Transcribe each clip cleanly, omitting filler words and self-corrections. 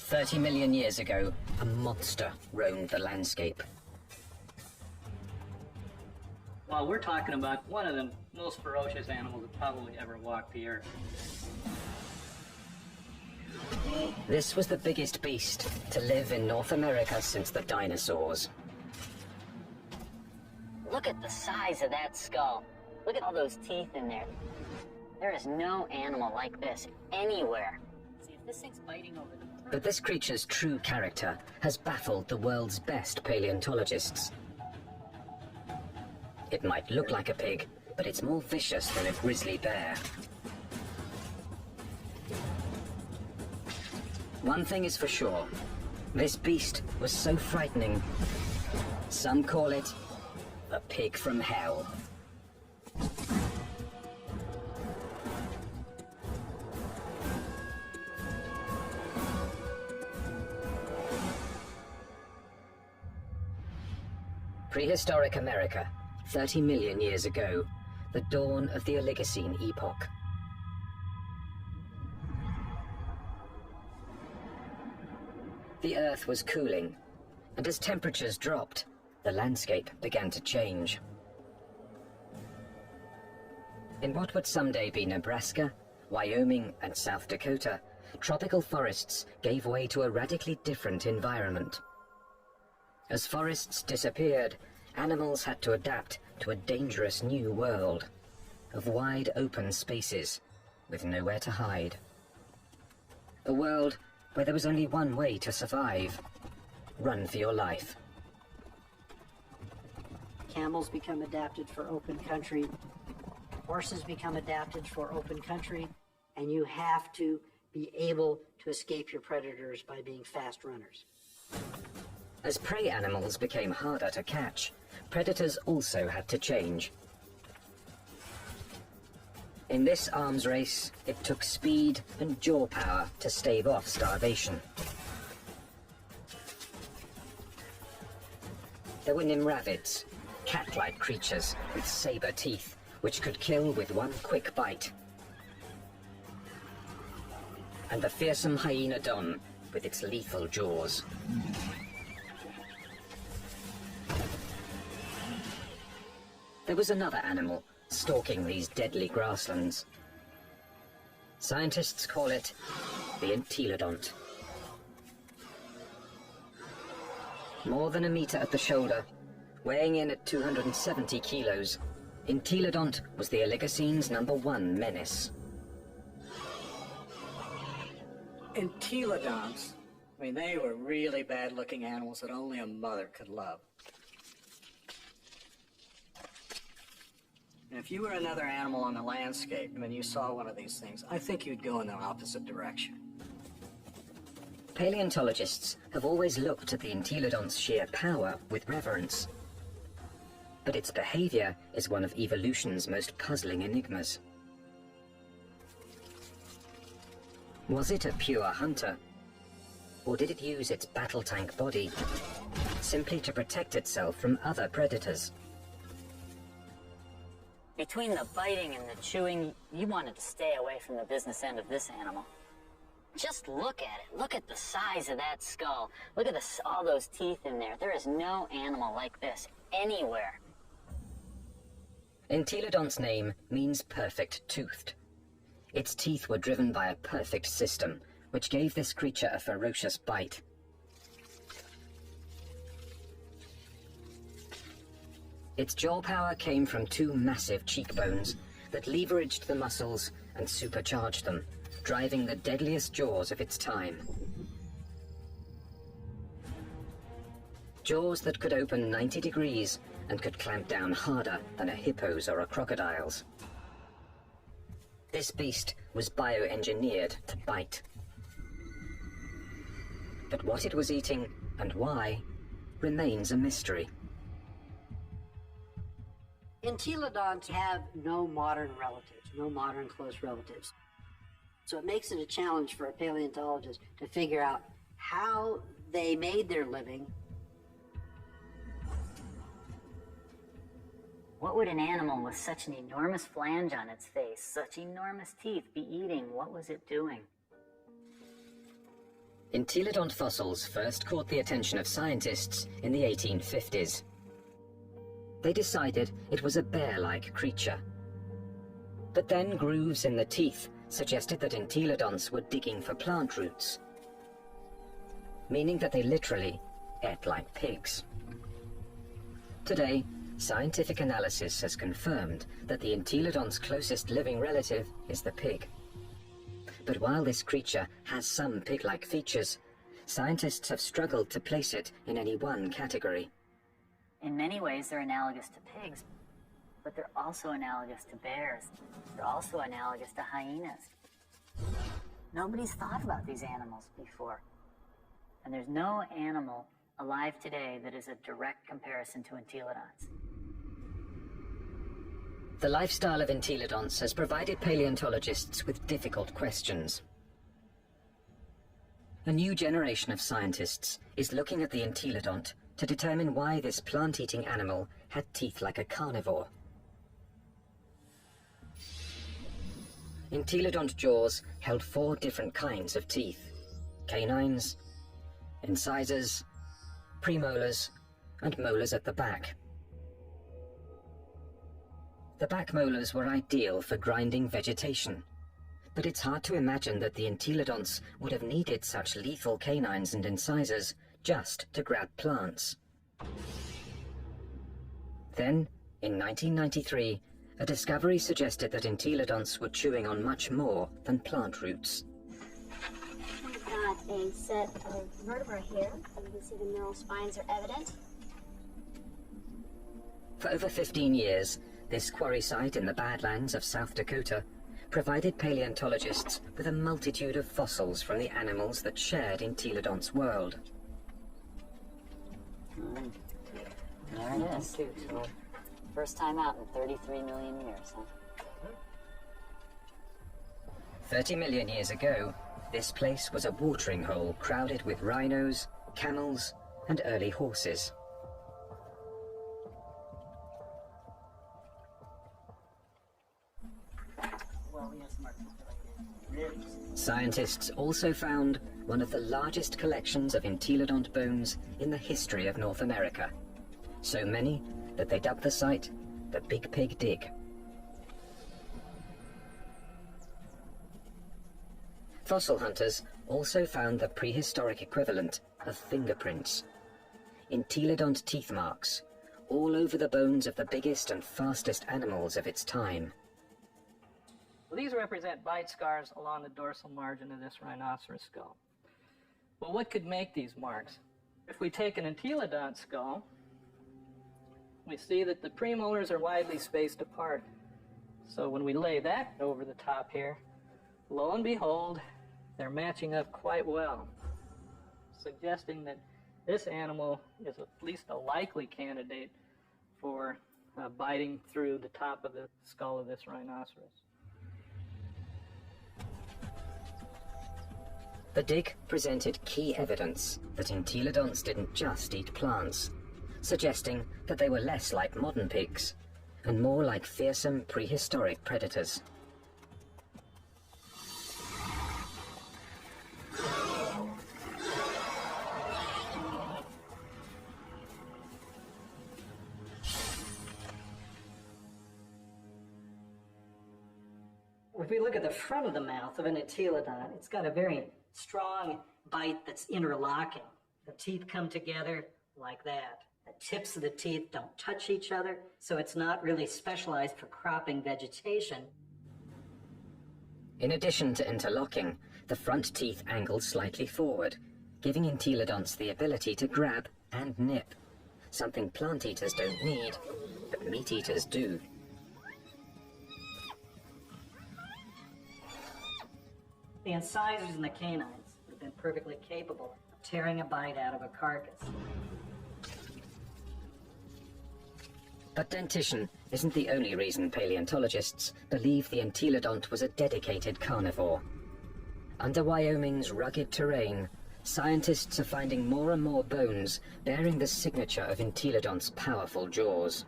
30 million years ago, a monster roamed the landscape. Well, we're talking about one of the most ferocious animals that probably ever walked the earth. This was the biggest beast to live in North America since the dinosaurs. Look at the size of that skull. Look at all those teeth in there. There is no animal like this anywhere. See if this thing's biting over the... But this creature's true character has baffled the world's best paleontologists. It might look like a pig, but it's more vicious than a grizzly bear. One thing is for sure, this beast was so frightening. Some call it the pig from hell. Prehistoric America, 30 million years ago, the dawn of the Oligocene epoch. The Earth was cooling, and as temperatures dropped, the landscape began to change. In what would someday be Nebraska, Wyoming, and South Dakota, tropical forests gave way to a radically different environment. As forests disappeared, animals had to adapt to a dangerous new world of wide open spaces with nowhere to hide. A world where there was only one way to survive: run for your life. Camels become adapted for open country, horses become adapted for open country, and you have to be able to escape your predators by being fast runners. As prey animals became harder to catch, predators also had to change. In this arms race, it took speed and jaw power to stave off starvation. There were nimravids, cat-like creatures with saber teeth, which could kill with one quick bite. And the fearsome hyenodon, with its lethal jaws. There was another animal stalking these deadly grasslands. Scientists call it the entelodont. More than a meter at the shoulder, weighing in at 270 kilos, entelodont was the Oligocene's #1 menace. Entelodonts, I mean, they were really bad-looking animals that only a mother could love. And if you were another animal on the landscape and you saw one of these things, I think you'd go in the opposite direction. Paleontologists have always looked at the entelodont's sheer power with reverence. But its behavior is one of evolution's most puzzling enigmas. Was it a pure hunter? Or did it use its battle tank body simply to protect itself from other predators? Between the biting and the chewing, you wanted to stay away from the business end of this animal. Just look at it. Look at the size of that skull. Look at all those teeth in there. There is no animal like this anywhere. Entelodont's name means perfect-toothed. Its teeth were driven by a perfect system, which gave this creature a ferocious bite. Its jaw power came from two massive cheekbones that leveraged the muscles and supercharged them, driving the deadliest jaws of its time. Jaws that could open 90 degrees and could clamp down harder than a hippo's or a crocodile's. This beast was bioengineered to bite. But what it was eating and why remains a mystery. Entelodonts have no modern relatives, no modern close relatives. So it makes it a challenge for a paleontologist to figure out how they made their living. What would an animal with such an enormous flange on its face, such enormous teeth, be eating? What was it doing? Entelodont fossils first caught the attention of scientists in the 1850s. They decided it was a bear-like creature. But then grooves in the teeth suggested that entelodonts were digging for plant roots, meaning that they literally ate like pigs. Today, scientific analysis has confirmed that the entelodont's closest living relative is the pig. But while this creature has some pig-like features, scientists have struggled to place it in any one category. In many ways, they're analogous to pigs, but they're also analogous to bears. They're also analogous to hyenas. Nobody's thought about these animals before. And there's no animal alive today that is a direct comparison to entelodonts. The lifestyle of entelodonts has provided paleontologists with difficult questions. A new generation of scientists is looking at the entelodont to determine why this plant-eating animal had teeth like a carnivore. Entelodont jaws held 4 different kinds of teeth: canines, incisors, premolars, and molars at the back. The back molars were ideal for grinding vegetation, but it's hard to imagine that the entelodonts would have needed such lethal canines and incisors just to grab plants. Then, in 1993, a discovery suggested that entelodonts were chewing on much more than plant roots. We've got a set of vertebrae here. You can see the neural spines are evident. For over 15 years, this quarry site in the Badlands of South Dakota provided paleontologists with a multitude of fossils from the animals that shared entelodont's world. There it is. First time out in 33 million years, huh? 30 million years ago, this place was a watering hole crowded with rhinos, camels, and early horses. Scientists also found one of the largest collections of entelodont bones in the history of North America. So many that they dubbed the site the Big Pig Dig. Fossil hunters also found the prehistoric equivalent of fingerprints. Entelodont teeth marks all over the bones of the biggest and fastest animals of its time. Well, these represent bite scars along the dorsal margin of this rhinoceros skull. Well, what could make these marks? If we take an entelodont skull, we see that the premolars are widely spaced apart. So when we lay that over the top here, lo and behold, they're matching up quite well, suggesting that this animal is at least a likely candidate for biting through the top of the skull of this rhinoceros. The dig presented key evidence that entelodonts didn't just eat plants, suggesting that they were less like modern pigs and more like fearsome prehistoric predators. If we look at the front of the mouth of an entelodont, it's got a very strong bite that's interlocking. The teeth come together like that. The tips of the teeth don't touch each other, so it's not really specialized for cropping vegetation. In addition to interlocking, the front teeth angled slightly forward, giving entelodonts the ability to grab and nip, something plant eaters don't need, but meat eaters do. The incisors and the canines have been perfectly capable of tearing a bite out of a carcass. But dentition isn't the only reason paleontologists believe the entelodont was a dedicated carnivore. Under Wyoming's rugged terrain, scientists are finding more and more bones bearing the signature of entelodont's powerful jaws.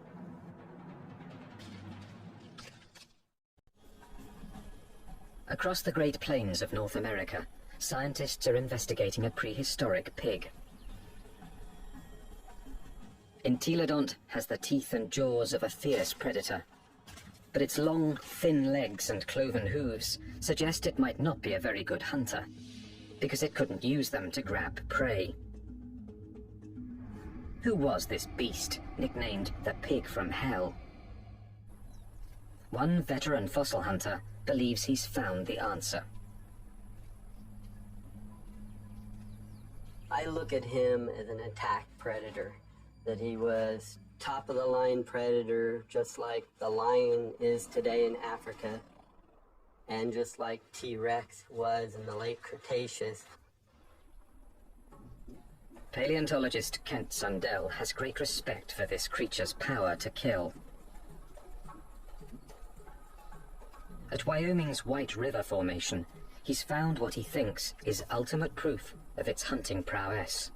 Across the Great Plains of North America, scientists are investigating a prehistoric pig. Entelodont has the teeth and jaws of a fierce predator, but its long, thin legs and cloven hooves suggest it might not be a very good hunter, because it couldn't use them to grab prey. Who was this beast, nicknamed the Pig from Hell? One veteran fossil hunter believes he's found the answer. I look at him as an attack predator, that he was top of the line predator, just like the lion is today in Africa, and just like T-Rex was in the late Cretaceous. Paleontologist Kent Sundell has great respect for this creature's power to kill. At Wyoming's White River Formation, he's found what he thinks is ultimate proof of its hunting prowess.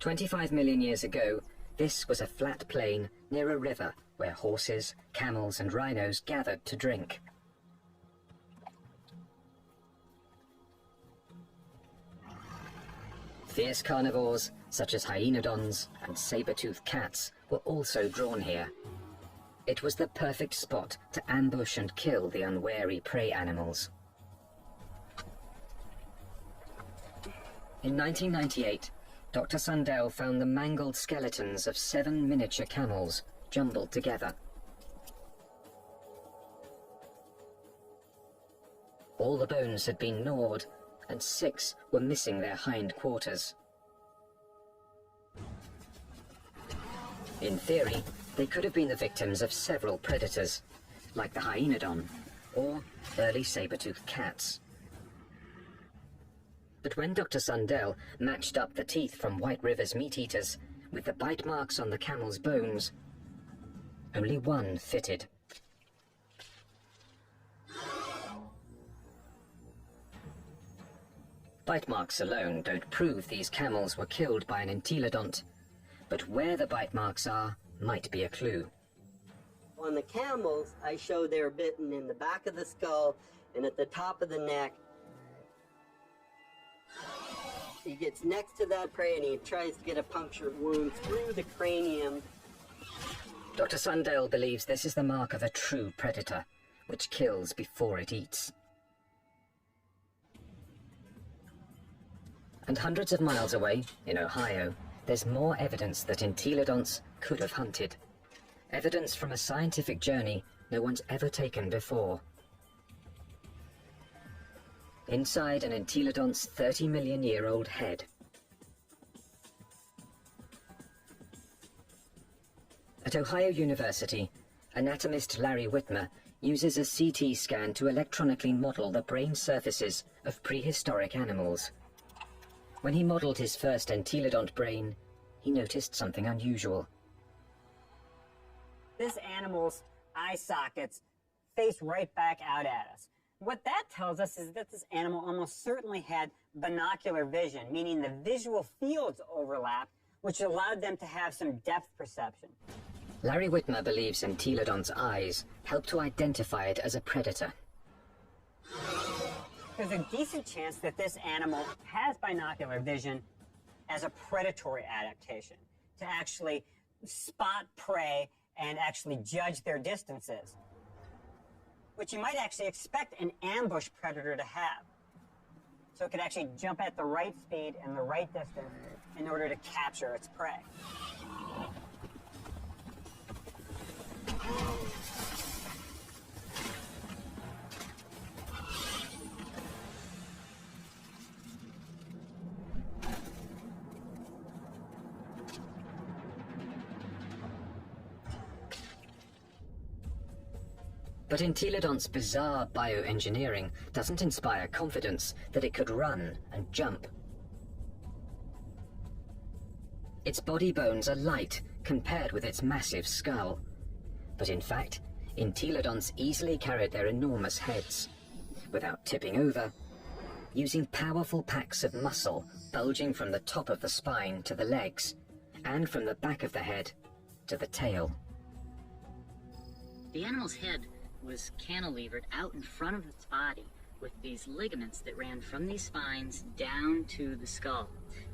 25 million years ago, this was a flat plain near a river where horses, camels, and rhinos gathered to drink. Fierce carnivores, such as hyenodons and saber-toothed cats, were also drawn here. It was the perfect spot to ambush and kill the unwary prey animals. In 1998, Dr. Sundell found the mangled skeletons of 7 miniature camels jumbled together. All the bones had been gnawed, and 6 were missing their hind quarters. In theory, they could have been the victims of several predators, like the hyenodon or early saber-toothed cats. But when Dr. Sundell matched up the teeth from White River's meat-eaters with the bite marks on the camel's bones, only one fitted. Bite marks alone don't prove these camels were killed by an entelodont, but where the bite marks are might be a clue. On the camels, I show they were bitten in the back of the skull and at the top of the neck. He gets next to that prey and he tries to get a punctured wound through the cranium. Dr. Sundell believes this is the mark of a true predator, which kills before it eats. And hundreds of miles away, in Ohio, there's more evidence that entelodonts could have hunted. Evidence from a scientific journey no one's ever taken before. Inside an entelodont's 30-million-year-old head. At Ohio University, anatomist Larry Whitmer uses a CT scan to electronically model the brain surfaces of prehistoric animals. When he modeled his first entelodont brain, he noticed something unusual. This animal's eye sockets face right back out at us. What that tells us is that this animal almost certainly had binocular vision, meaning the visual fields overlapped, which allowed them to have some depth perception. Larry Whitmer believes entelodonts' eyes help to identify it as a predator. There's a decent chance that this animal has binocular vision as a predatory adaptation, to actually spot prey and actually judge their distances, which you might actually expect an ambush predator to have. So it could actually jump at the right speed and the right distance in order to capture its prey. But entelodont's bizarre bioengineering doesn't inspire confidence that it could run and jump. Its body bones are light compared with its massive skull. But in fact, entelodonts easily carried their enormous heads, without tipping over, using powerful packs of muscle bulging from the top of the spine to the legs, and from the back of the head to the tail. The animal's head was cantilevered out in front of its body with these ligaments that ran from these spines down to the skull.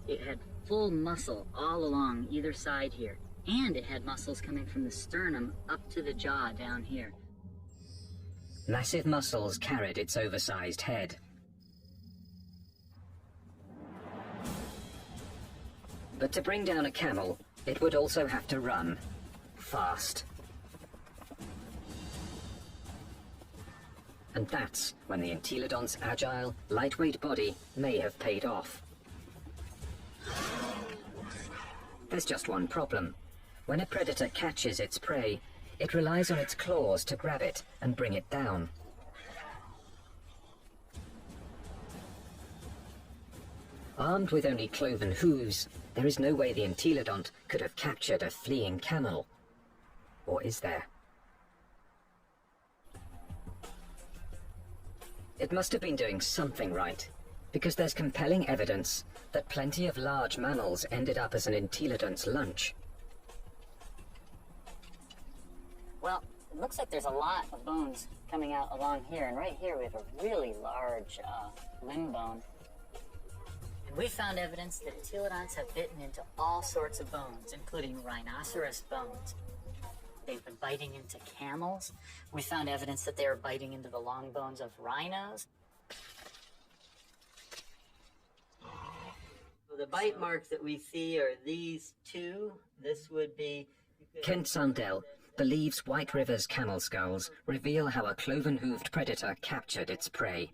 It had full muscle all along either side here, and it had muscles coming from the sternum up to the jaw down here. Massive muscles carried its oversized head. But to bring down a camel, it would also have to run fast. And that's when the entelodont's agile, lightweight body may have paid off. There's just one problem. When a predator catches its prey, it relies on its claws to grab it and bring it down. Armed with only cloven hooves, there is no way the entelodont could have captured a fleeing camel. Or is there? It must have been doing something right, because there's compelling evidence that plenty of large mammals ended up as an entelodont's lunch. Well, it looks like there's a lot of bones coming out along here, and right here we have a really large limb bone. And we found evidence that entelodonts have bitten into all sorts of bones, including rhinoceros bones. They've been biting into camels. We found evidence that they were biting into the long bones of rhinos. The bite marks that we see are these two. This would be... Kent Sundell believes White River's camel skulls reveal how a cloven-hooved predator captured its prey.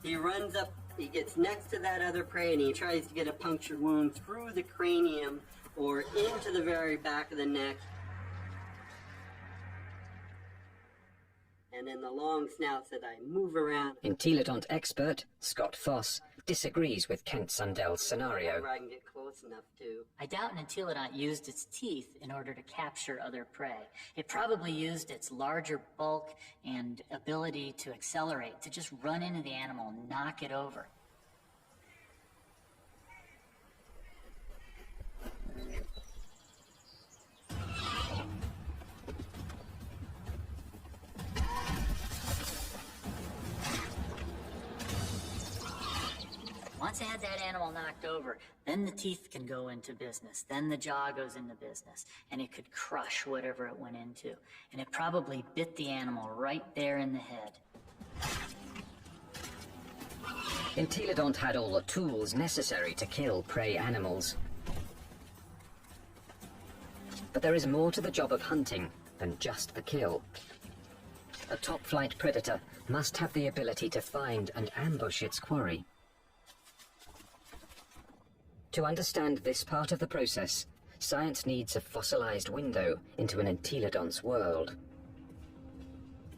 He runs up, he gets next to that other prey, and he tries to get a punctured wound through the cranium or into the very back of the neck. And then the long snouts that I move around. Entelodont expert Scott Foss disagrees with Kent Sundell's scenario. I can get close enough to. I doubt an entelodont used its teeth in order to capture other prey. It probably used its larger bulk and ability to accelerate, to just run into the animal and knock it over. Once I had that animal knocked over, then the teeth can go into business. Then the jaw goes into business, and it could crush whatever it went into. And it probably bit the animal right there in the head. Entelodont had all the tools necessary to kill prey animals. But there is more to the job of hunting than just the kill. A top-flight predator must have the ability to find and ambush its quarry. To understand this part of the process, science needs a fossilized window into an entelodont's world.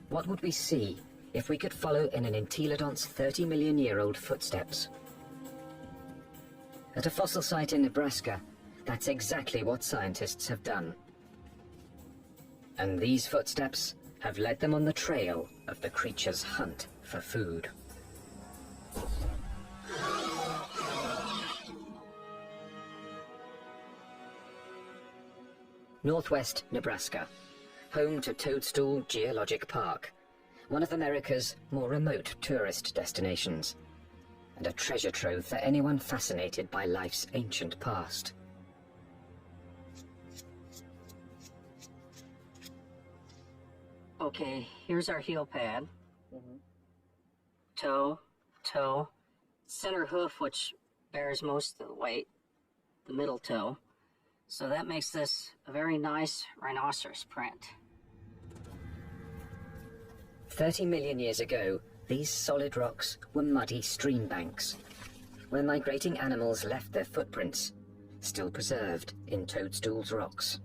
What would we see if we could follow in an entelodont's 30-million-year-old footsteps? At a fossil site in Nebraska, that's exactly what scientists have done. And these footsteps have led them on the trail of the creature's hunt for food. Northwest Nebraska, home to Toadstool Geologic Park, one of America's more remote tourist destinations, and a treasure trove for anyone fascinated by life's ancient past. Okay, here's our heel pad. Toe, center hoof, which bears most of the weight, the middle toe. So that makes this a very nice rhinoceros print. 30 million years ago, these solid rocks were muddy stream banks, where migrating animals left their footprints, still preserved in Toadstool's rocks.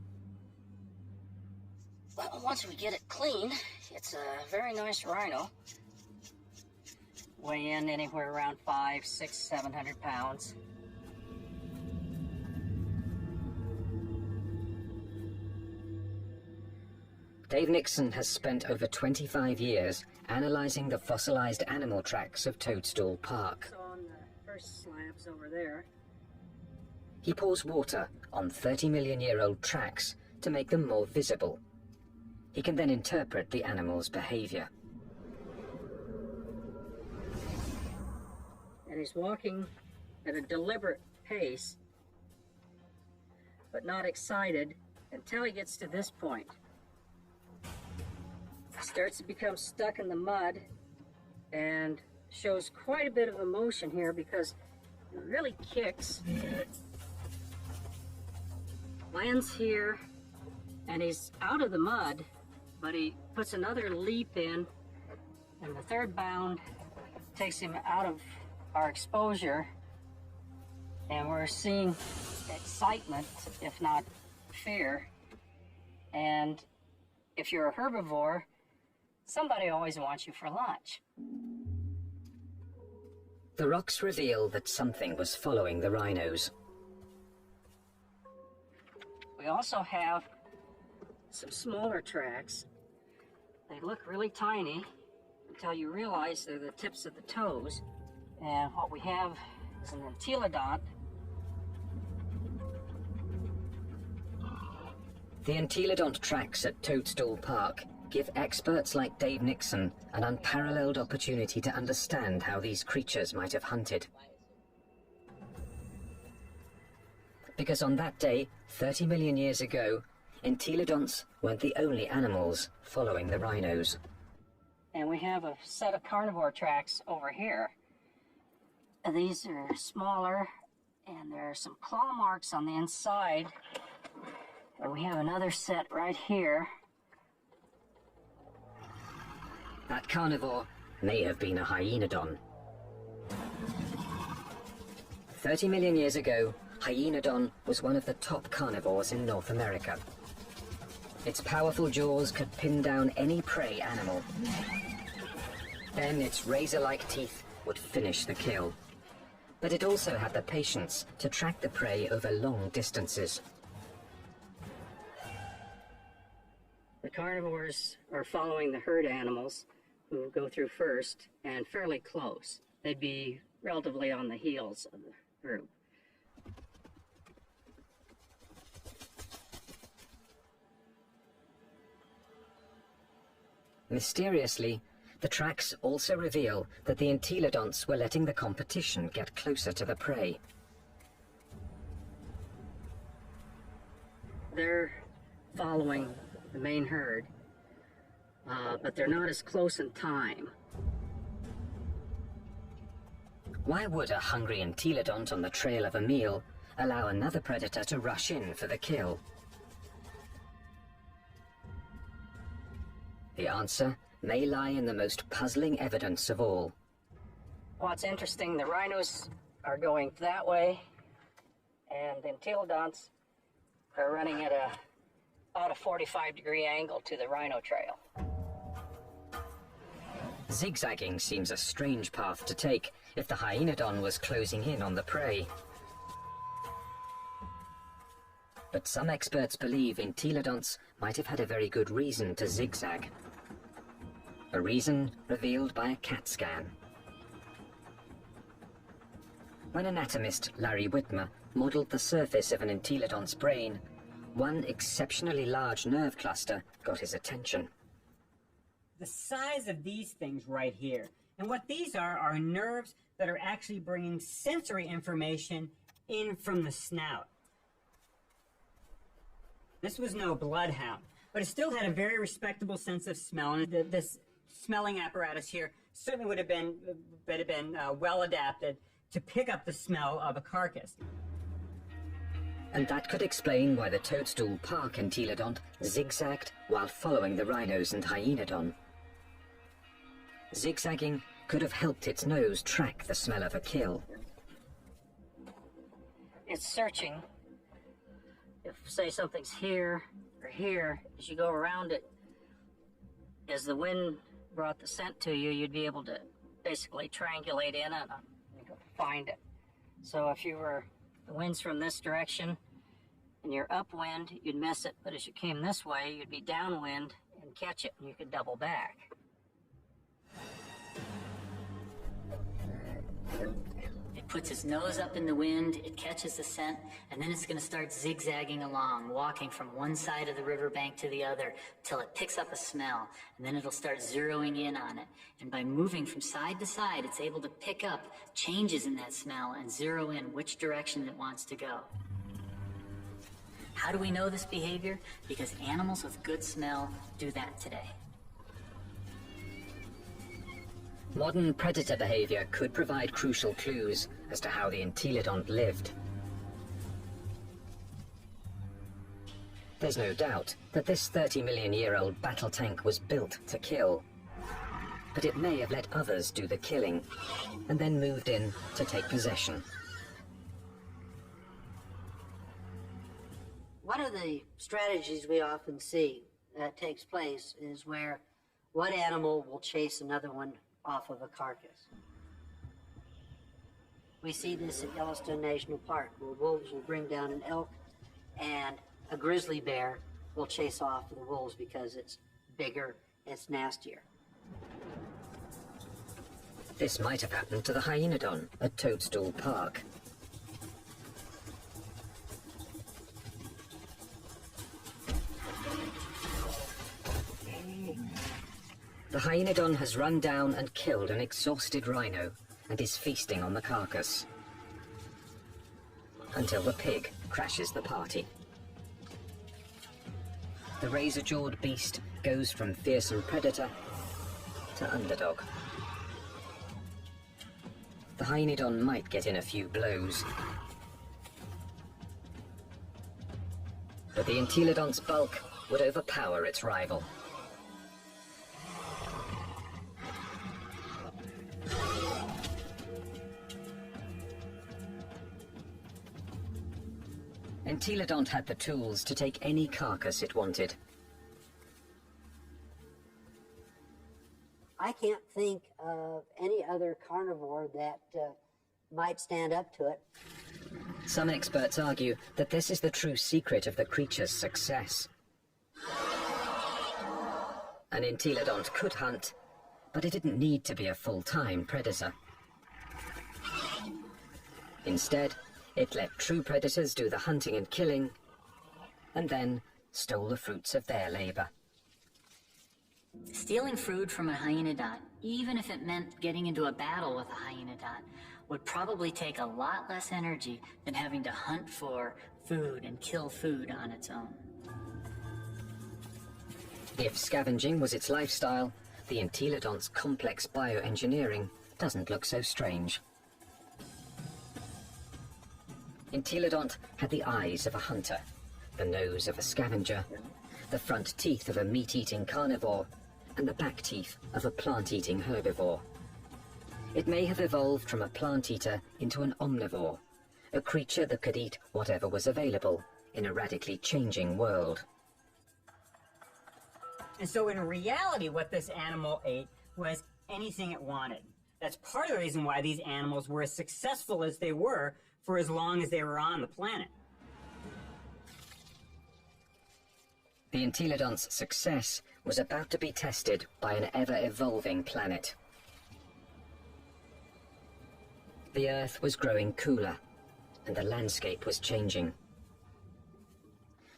Well, once we get it clean, it's a very nice rhino. Weigh in anywhere around 500, 600, 700 pounds. Dave Nixon has spent over 25 years analyzing the fossilized animal tracks of Toadstool Park. So on the first slabs over there. He pours water on 30-million-year-old tracks to make them more visible. He can then interpret the animal's behavior. And he's walking at a deliberate pace, but not excited until he gets to this point. Starts to become stuck in the mud and shows quite a bit of emotion here because it really kicks. Lands here and he's out of the mud, but he puts another leap in, and the third bound takes him out of our exposure, and we're seeing excitement, if not fear. And if you're a herbivore, somebody always wants you for lunch. The rocks reveal that something was following the rhinos. We also have some smaller tracks. They look really tiny until you realize they're the tips of the toes. And what we have is an entelodont. The entelodont tracks at Toadstool Park give experts like Dave Nixon an unparalleled opportunity to understand how these creatures might have hunted. Because on that day, 30 million years ago, entelodonts weren't the only animals following the rhinos. And we have a set of carnivore tracks over here. And these are smaller, and there are some claw marks on the inside. And we have another set right here. That carnivore may have been a hyenodon. 30 million years ago, hyenodon was one of the top carnivores in North America. Its powerful jaws could pin down any prey animal. Then its razor-like teeth would finish the kill. But it also had the patience to track the prey over long distances. The carnivores are following the herd animals, who go through first and fairly close. They'd be relatively on the heels of the group. Mysteriously, the tracks also reveal that the entelodonts were letting the competition get closer to the prey. They're following the main herd, but they're not as close in time. Why would a hungry entelodont on the trail of a meal allow another predator to rush in for the kill? The answer may lie in the most puzzling evidence of all. What's interesting, the rhinos are going that way, and the entelodonts are running at about a 45-degree angle to the rhino trail. Zigzagging seems a strange path to take if the hyenodon was closing in on the prey. But some experts believe entelodonts might have had a very good reason to zigzag. A reason revealed by a CAT scan. When anatomist Larry Whitmer modeled the surface of an entelodont's brain, one exceptionally large nerve cluster got his attention. The size of these things right here. And what these are nerves that are actually bringing sensory information in from the snout. This was no bloodhound, but it still had a very respectable sense of smell, and this smelling apparatus here certainly would have been well adapted to pick up the smell of a carcass. And that could explain why the Toadstool Park entelodont zigzagged while following the rhinos and hyenodon. Zigzagging could have helped its nose track the smell of a kill. It's searching. If, say, something's here or here, as you go around it, as the wind brought the scent to you, you'd be able to basically triangulate in and find it. So if you were, the wind's from this direction and you're upwind, you'd miss it, but as you came this way, you'd be downwind and catch it, and you could double back. puts its nose up in the wind, it catches the scent, and then it's going to start zigzagging along, walking from one side of the riverbank to the other till it picks up a smell, and then it'll start zeroing in on it. And by moving from side to side, it's able to pick up changes in that smell and zero in which direction it wants to go. How do we know this behavior? Because animals with good smell do that today. Modern predator behavior could provide crucial clues as to how the entelodont lived. There's no doubt that this 30-million-year-old battle tank was built to kill, but it may have let others do the killing and then moved in to take possession. One of the strategies we often see that takes place is where one animal will chase another one off of a carcass. We see this at Yellowstone National Park, where wolves will bring down an elk and a grizzly bear will chase off the wolves because it's bigger, it's nastier. This might have happened to the hyenodon at Toadstool Park. The hyenodon has run down and killed an exhausted rhino and is feasting on the carcass until the pig crashes the party. The razor-jawed beast goes from fearsome predator to underdog. The hyenodon might get in a few blows, but the entelodont's bulk would overpower its rival. Entelodont had the tools to take any carcass it wanted. I can't think of any other carnivore that might stand up to it. Some experts argue that this is the true secret of the creature's success. An entelodont could hunt, but it didn't need to be a full-time predator. Instead, it let true predators do the hunting and killing, and then stole the fruits of their labor. Stealing food from a hyenodont, even if it meant getting into a battle with a hyenodont, would probably take a lot less energy than having to hunt for food and kill food on its own. If scavenging was its lifestyle, the entelodont's complex bioengineering doesn't look so strange. Entelodont had the eyes of a hunter, the nose of a scavenger, the front teeth of a meat-eating carnivore, and the back teeth of a plant-eating herbivore. It may have evolved from a plant-eater into an omnivore, a creature that could eat whatever was available in a radically changing world. And so in reality, what this animal ate was anything it wanted. That's part of the reason why these animals were as successful as they were for as long as they were on the planet. The entelodont's success was about to be tested by an ever-evolving planet. The Earth was growing cooler, and the landscape was changing.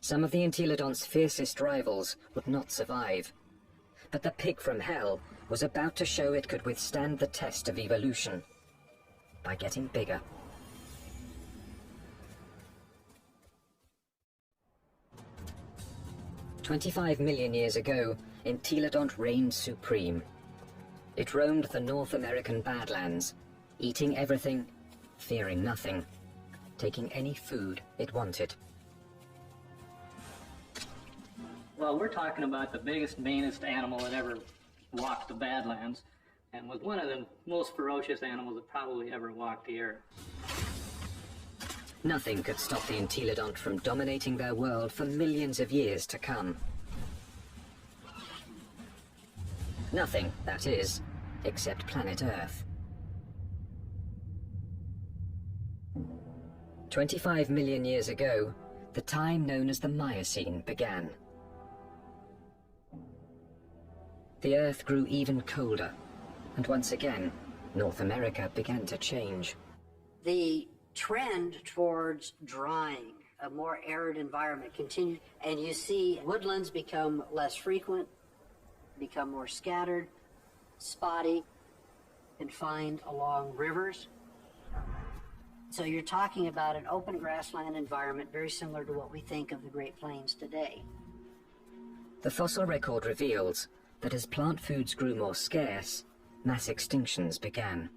Some of the entelodont's fiercest rivals would not survive, but the pig from hell was about to show it could withstand the test of evolution by getting bigger. "25 million years ago, entelodont reigned supreme. It roamed the North American Badlands, eating everything, fearing nothing, taking any food it wanted." Well, we're talking about the biggest, meanest animal that ever walked the Badlands, and was one of the most ferocious animals that probably ever walked the earth. Nothing could stop the entelodont from dominating their world for millions of years to come. Nothing, that is, except planet Earth. 25 million years ago, the time known as the Miocene began. The Earth grew even colder, and once again, North America began to change. The trend towards drying, a more arid environment continued, and you see woodlands become less frequent, become more scattered, spotty, confined along rivers. So you're talking about an open grassland environment very similar to what we think of the Great Plains today. The fossil record reveals that as plant foods grew more scarce, mass extinctions began.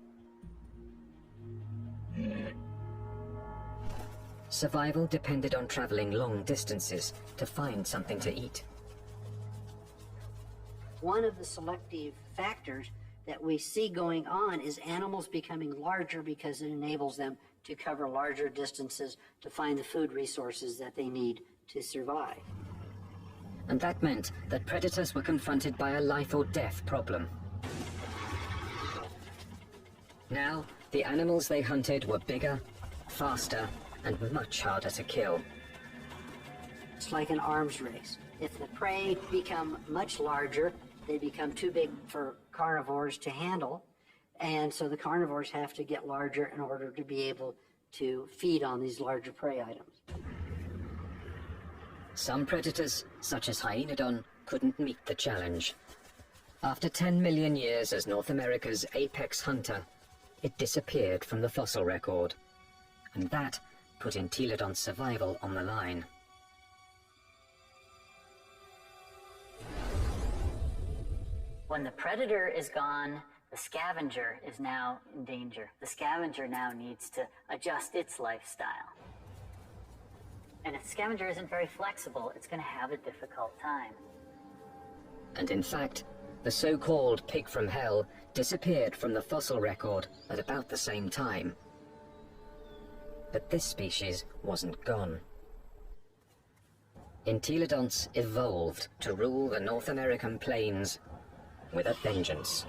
Survival depended on traveling long distances to find something to eat. One of the selective factors that we see going on is animals becoming larger because it enables them to cover larger distances to find the food resources that they need to survive. And that meant that predators were confronted by a life or death problem. Now, the animals they hunted were bigger, faster, and much harder to kill. It's like an arms race. If the prey become much larger, they become too big for carnivores to handle, and so the carnivores have to get larger in order to be able to feed on these larger prey items. Some predators, such as Hyaenodon, couldn't meet the challenge. After 10 million years as North America's apex hunter, it disappeared from the fossil record, and that put Entelodon's survival on the line. When the predator is gone, the scavenger is now in danger. The scavenger now needs to adjust its lifestyle. And if the scavenger isn't very flexible, it's going to have a difficult time. And in fact, the so-called pig from hell disappeared from the fossil record at about the same time. But this species wasn't gone. Entelodonts evolved to rule the North American plains with a vengeance.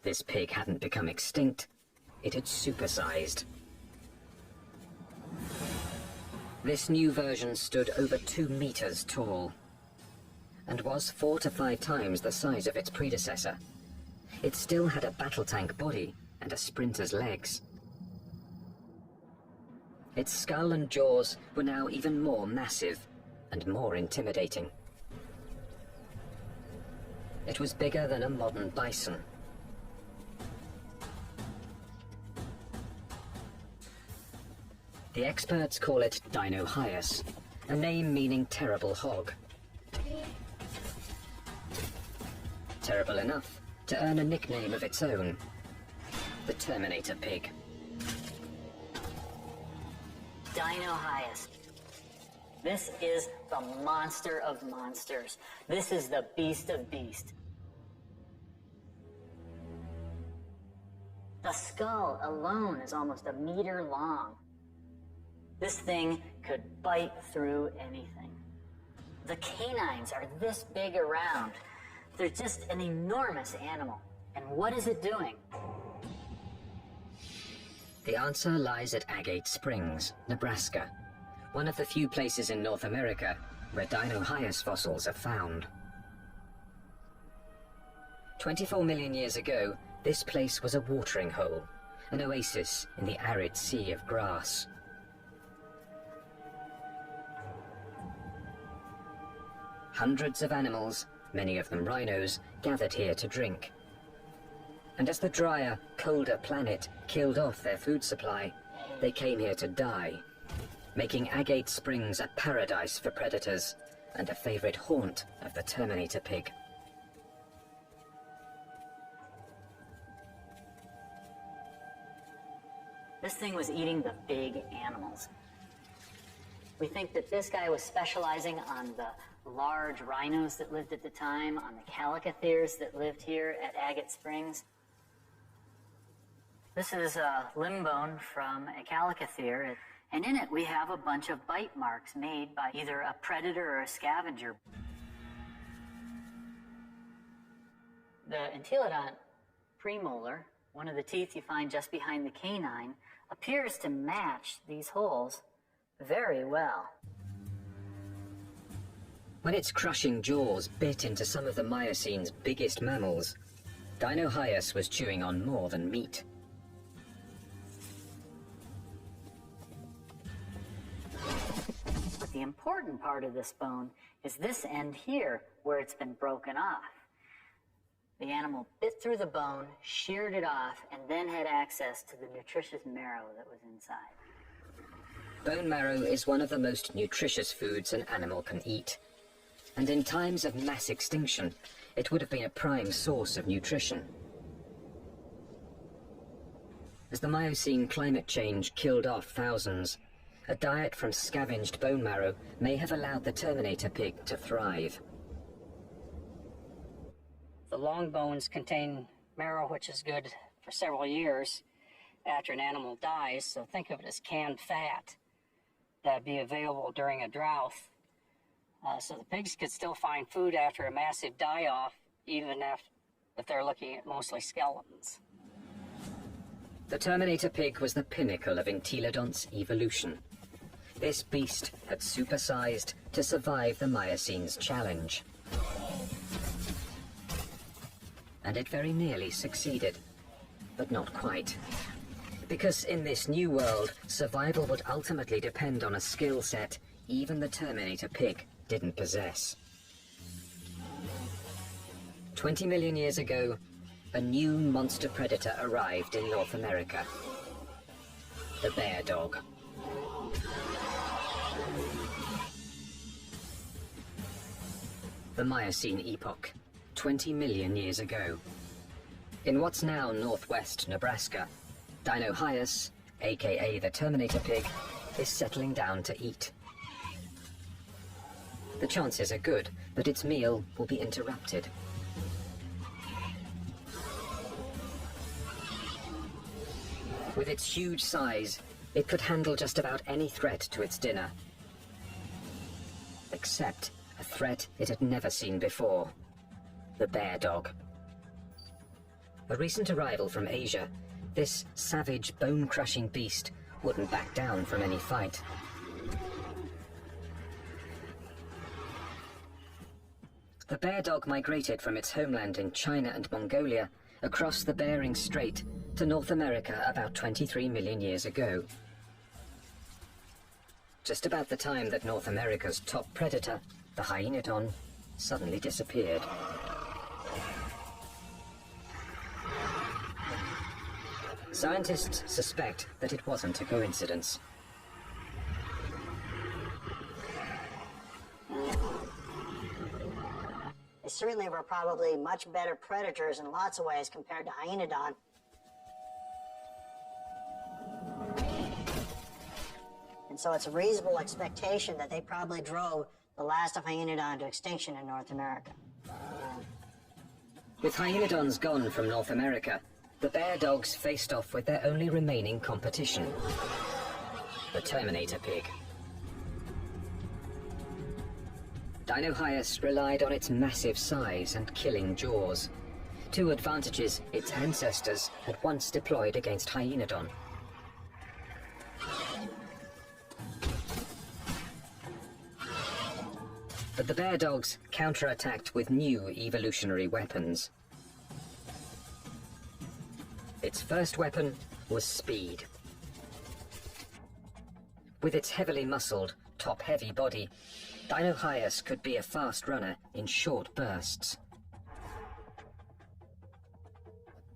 This pig hadn't become extinct, it had supersized. This new version stood over 2 meters tall and was 4 to 5 times the size of its predecessor. It still had a battle tank body and a sprinter's legs. Its skull and jaws were now even more massive and more intimidating. It was bigger than a modern bison. The experts call it Dinohyus, a name meaning terrible hog. Terrible enough to earn a nickname of its own, the Terminator pig. Dinohyus. This is the monster of monsters. This is the beast of beasts. The skull alone is almost 1 meter long. This thing could bite through anything. The canines are this big around. They're just an enormous animal. And what is it doing? The answer lies at Agate Springs, Nebraska, one of the few places in North America where Dinohyus fossils are found. 24 million years ago, this place was a watering hole, an oasis in the arid sea of grass. Hundreds of animals, many of them rhinos, gathered here to drink. And as the drier, colder planet killed off their food supply, they came here to die, making Agate Springs a paradise for predators and a favorite haunt of the Terminator pig. This thing was eating the big animals. We think that this guy was specializing on the large rhinos that lived at the time, on the calicotheres that lived here at Agate Springs. This is a limb bone from a calicothere, and in it we have a bunch of bite marks made by either a predator or a scavenger. The Entelodont premolar, one of the teeth you find just behind the canine, appears to match these holes very well. When its crushing jaws bit into some of the Miocine's biggest mammals, Dinohyus was chewing on more than meat. But the important part of this bone is this end here, where it's been broken off. The animal bit through the bone, sheared it off, and then had access to the nutritious marrow that was inside. Bone marrow is one of the most nutritious foods an animal can eat. And in times of mass extinction, it would have been a prime source of nutrition. As the Miocene climate change killed off thousands, a diet from scavenged bone marrow may have allowed the Terminator pig to thrive. The long bones contain marrow which is good for several years after an animal dies, so think of it as canned fat that'd be available during a drought. So the pigs could still find food after a massive die-off, even if they're looking at mostly skeletons. The Terminator pig was the pinnacle of entelodonts evolution. This beast had supersized to survive the Miocene's challenge. And it very nearly succeeded, but not quite. Because in this new world, survival would ultimately depend on a skill set even the Terminator pig didn't possess. 20 million years ago, a new monster predator arrived in North America. The bear dog. The Miocene epoch, 20 million years ago. In what's now northwest Nebraska, Dinohyus, aka the Terminator pig, is settling down to eat. The chances are good that its meal will be interrupted. With its huge size, it could handle just about any threat to its dinner. Except a threat it had never seen before. The bear dog. A recent arrival from Asia, this savage, bone-crushing beast wouldn't back down from any fight. The bear dog migrated from its homeland in China and Mongolia across the Bering Strait to North America about 23 million years ago. Just about the time that North America's top predator, the hyenodon, suddenly disappeared. Scientists suspect that it wasn't a coincidence. They certainly were probably much better predators in lots of ways compared to hyenodon. And so it's a reasonable expectation that they probably drove the last of hyenodon to extinction in North America. With hyenodons gone from North America, the bear dogs faced off with their only remaining competition, the Terminator pig. Dinohyus relied on its massive size and killing jaws, two advantages its ancestors had once deployed against hyenodon. But the bear dogs counterattacked with new evolutionary weapons. Its first weapon was speed. With its heavily muscled, top-heavy body, Dinohyus could be a fast runner in short bursts.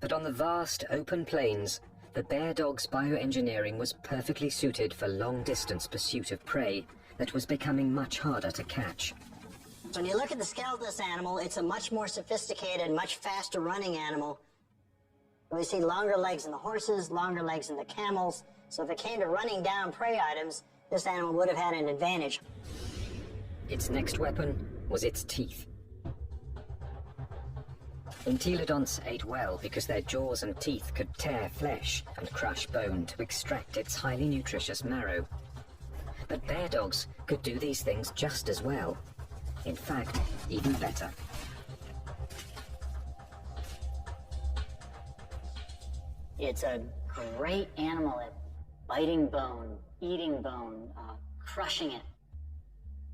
But on the vast, open plains, the bear dog's bioengineering was perfectly suited for long-distance pursuit of prey that was becoming much harder to catch. So when you look at the skeleton of this animal, it's a much more sophisticated, much faster running animal. We see longer legs in the horses, longer legs in the camels. So if it came to running down prey items, this animal would have had an advantage. Its next weapon was its teeth. Entelodonts ate well because their jaws and teeth could tear flesh and crush bone to extract its highly nutritious marrow. But bear dogs could do these things just as well. In fact, even better. It's a great animal at biting bone, eating bone, crushing it.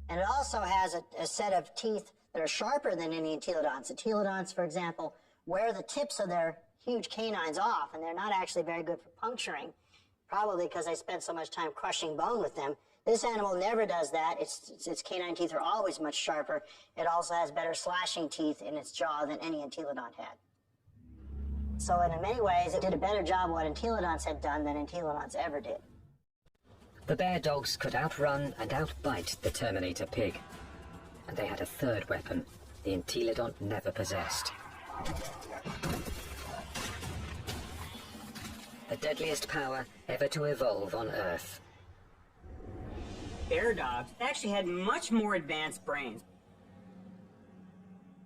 And it also has a set of teeth that are sharper than any entelodonts. Entelodonts, for example, wear the tips of their huge canines off, and they're not actually very good for puncturing, probably because they spent so much time crushing bone with them. This animal never does that. Its canine teeth are always much sharper. It also has better slashing teeth in its jaw than any entelodont had. So in many ways, it did a better job of what entelodonts had done than entelodonts ever did. The bear dogs could outrun and outbite the Terminator pig. And they had a third weapon the entelodont never possessed. The deadliest power ever to evolve on Earth. Bear dogs actually had much more advanced brains.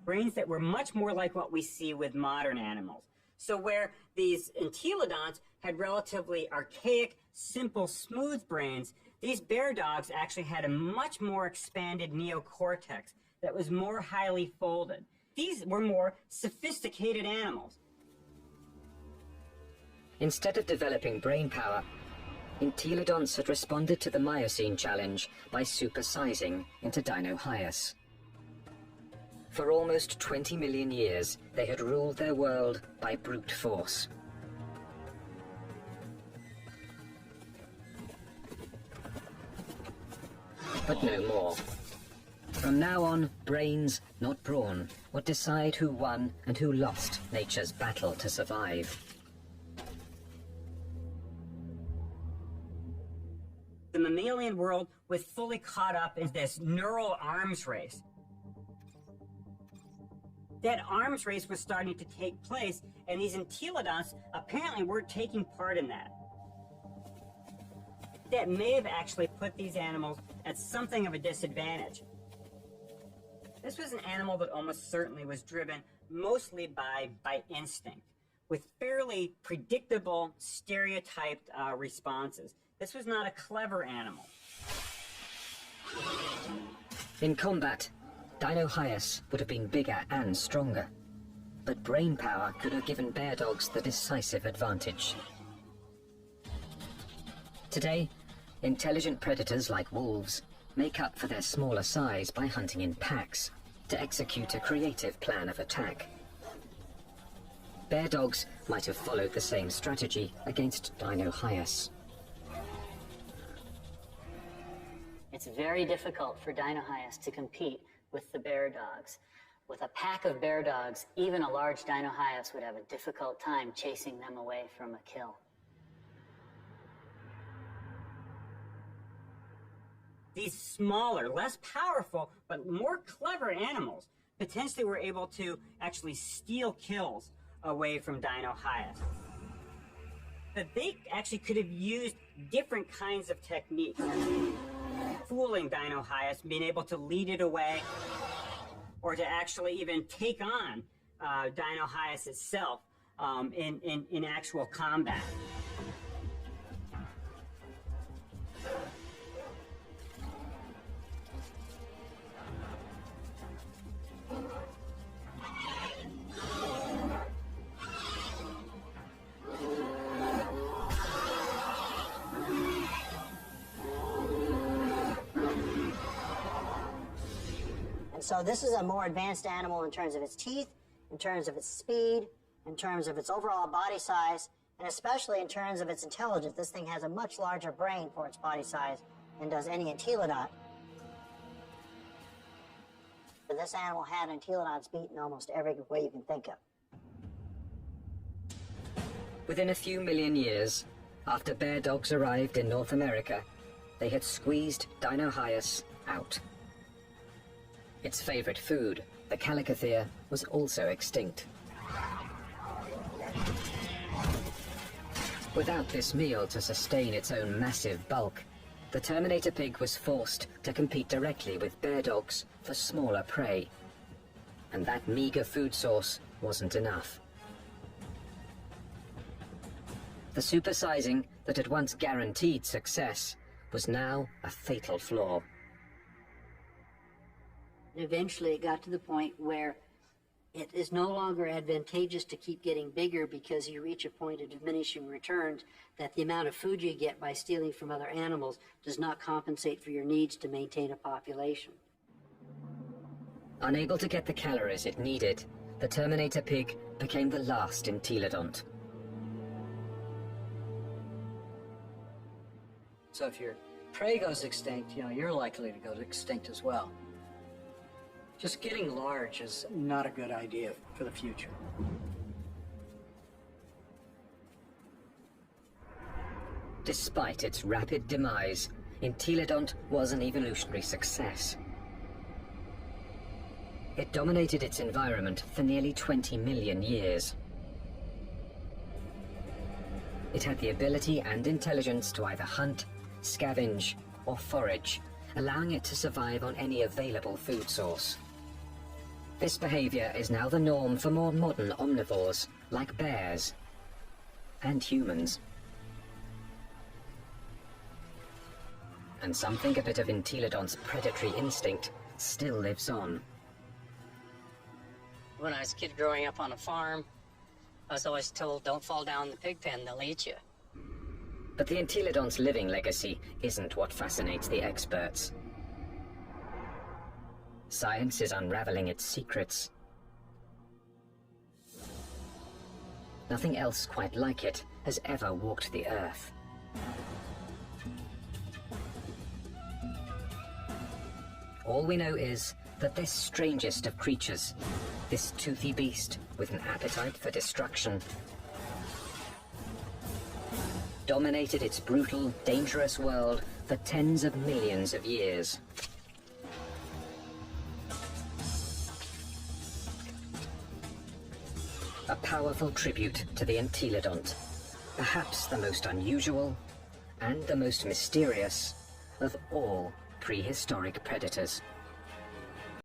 Brains that were much more like what we see with modern animals. So where these entelodonts had relatively archaic, simple, smooth brains, these bear dogs actually had a much more expanded neocortex that was more highly folded. These were more sophisticated animals. Instead of developing brain power, entelodonts had responded to the Miocene challenge by supersizing into Dinohyus. For almost 20 million years, they had ruled their world by brute force. But no more. From now on, brains, not brawn, would decide who won and who lost nature's battle to survive. The mammalian world was fully caught up in this neural arms race. That arms race was starting to take place, and these entelodonts apparently were taking part in that. That may have actually put these animals at something of a disadvantage. This was an animal that almost certainly was driven mostly by instinct, with fairly predictable, stereotyped responses. This was not a clever animal. In combat, Dinohyus would have been bigger and stronger, but brain power could have given bear dogs the decisive advantage. Today, intelligent predators like wolves make up for their smaller size by hunting in packs to execute a creative plan of attack. Bear dogs might have followed the same strategy against Dinohyus. It's very difficult for Dinohyus to compete with the bear dogs. With a pack of bear dogs, even a large Dinohyus would have a difficult time chasing them away from a kill. These smaller, less powerful, but more clever animals potentially were able to actually steal kills away from Dinohyus. But they actually could have used different kinds of techniques. Fooling Dinohyus, being able to lead it away, or to actually even take on Dinohyus itself in actual combat. So this is a more advanced animal in terms of its teeth, in terms of its speed, in terms of its overall body size, and especially in terms of its intelligence. This thing has a much larger brain for its body size than does any entelodont. But this animal had entelodonts beat in almost every way you can think of. Within a few million years, after bear dogs arrived in North America, they had squeezed Dinohyus out. Its favorite food, the calicothea, was also extinct. Without this meal to sustain its own massive bulk, the Terminator pig was forced to compete directly with bear dogs for smaller prey. And that meager food source wasn't enough. The supersizing that had once guaranteed success was now a fatal flaw. Eventually it got to the point where it is no longer advantageous to keep getting bigger because you reach a point of diminishing returns, that the amount of food you get by stealing from other animals does not compensate for your needs to maintain a population. Unable to get the calories it needed, the Terminator pig became the last entelodont. So if your prey goes extinct, you're likely to go extinct as well. Just getting large is not a good idea for the future. Despite its rapid demise, entelodont was an evolutionary success. It dominated its environment for nearly 20 million years. It had the ability and intelligence to either hunt, scavenge, or forage, allowing it to survive on any available food source. This behavior is now the norm for more modern omnivores, like bears and humans. And some think a bit of entelodont's predatory instinct still lives on. When I was a kid growing up on a farm, I was always told, don't fall down the pig pen, they'll eat you. But the entelodont's living legacy isn't what fascinates the experts. Science is unraveling its secrets. Nothing else quite like it has ever walked the Earth. All we know is that this strangest of creatures, this toothy beast with an appetite for destruction, dominated its brutal, dangerous world for tens of millions of years. A powerful tribute to the entelodont, perhaps the most unusual and the most mysterious of all prehistoric predators.